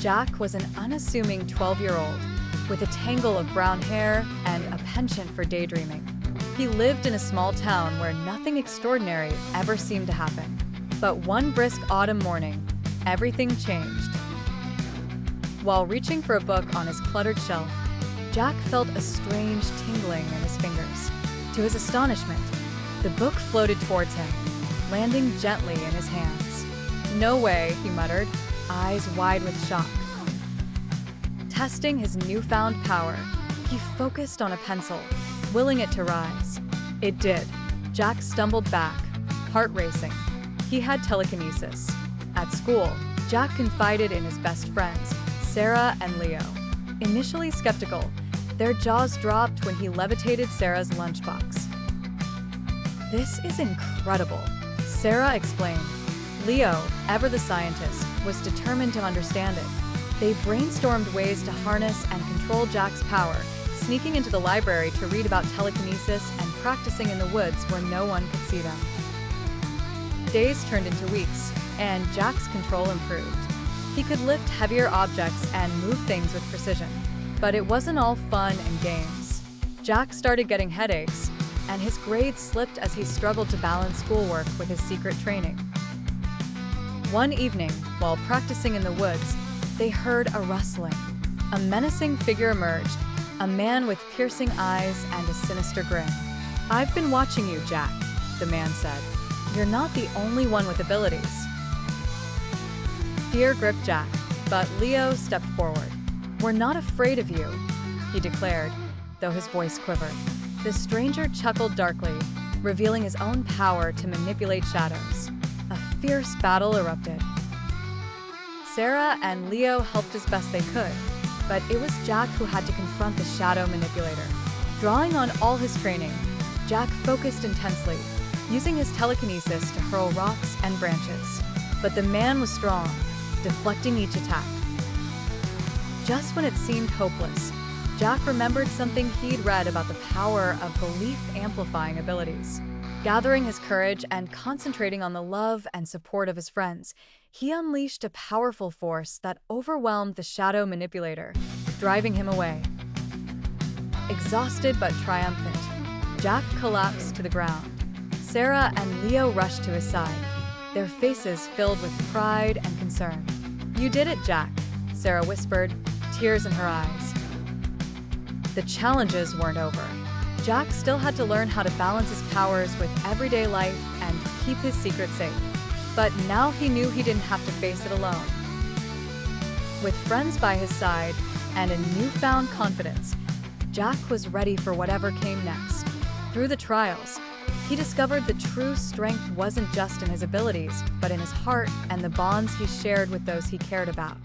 Jack was an unassuming 12-year-old with a tangle of brown hair and a penchant for daydreaming. He lived in a small town where nothing extraordinary ever seemed to happen. But one brisk autumn morning, everything changed. While reaching for a book on his cluttered shelf, Jack felt a strange tingling in his fingers. To his astonishment, the book floated towards him, landing gently in his hands. "No way," he muttered, eyes wide with shock. Testing his newfound power, he focused on a pencil, willing it to rise. It did. Jack stumbled back, heart racing. He had telekinesis. At school, Jack confided in his best friends, Sarah and Leo. Initially skeptical, their jaws dropped when he levitated Sarah's lunchbox. "This is incredible," Sarah explained. Leo, ever the scientist, was determined to understand it. They brainstormed ways to harness and control Jack's power, sneaking into the library to read about telekinesis and practicing in the woods where no one could see them. Days turned into weeks, and Jack's control improved. He could lift heavier objects and move things with precision. But it wasn't all fun and games. Jack started getting headaches, and his grades slipped as he struggled to balance schoolwork with his secret training. One evening, while practicing in the woods, they heard a rustling. A menacing figure emerged, a man with piercing eyes and a sinister grin. "I've been watching you, Jack," the man said. "You're not the only one with abilities." Fear gripped Jack, but Leo stepped forward. "We're not afraid of you," he declared, though his voice quivered. The stranger chuckled darkly, revealing his own power to manipulate shadows. A fierce battle erupted. Sarah and Leo helped as best they could, but it was Jack who had to confront the shadow manipulator. Drawing on all his training, Jack focused intensely, using his telekinesis to hurl rocks and branches. But the man was strong, deflecting each attack. Just when it seemed hopeless, Jack remembered something he'd read about the power of belief-amplifying abilities. Gathering his courage and concentrating on the love and support of his friends, he unleashed a powerful force that overwhelmed the shadow manipulator, driving him away. Exhausted but triumphant, Jack collapsed to the ground. Sarah and Leo rushed to his side, their faces filled with pride and concern. "You did it, Jack," Sarah whispered, tears in her eyes. The challenges weren't over. Jack still had to learn how to balance his powers with everyday life and keep his secret safe. But now he knew he didn't have to face it alone. With friends by his side and a newfound confidence, Jack was ready for whatever came next. Through the trials, he discovered the true strength wasn't just in his abilities, but in his heart and the bonds he shared with those he cared about.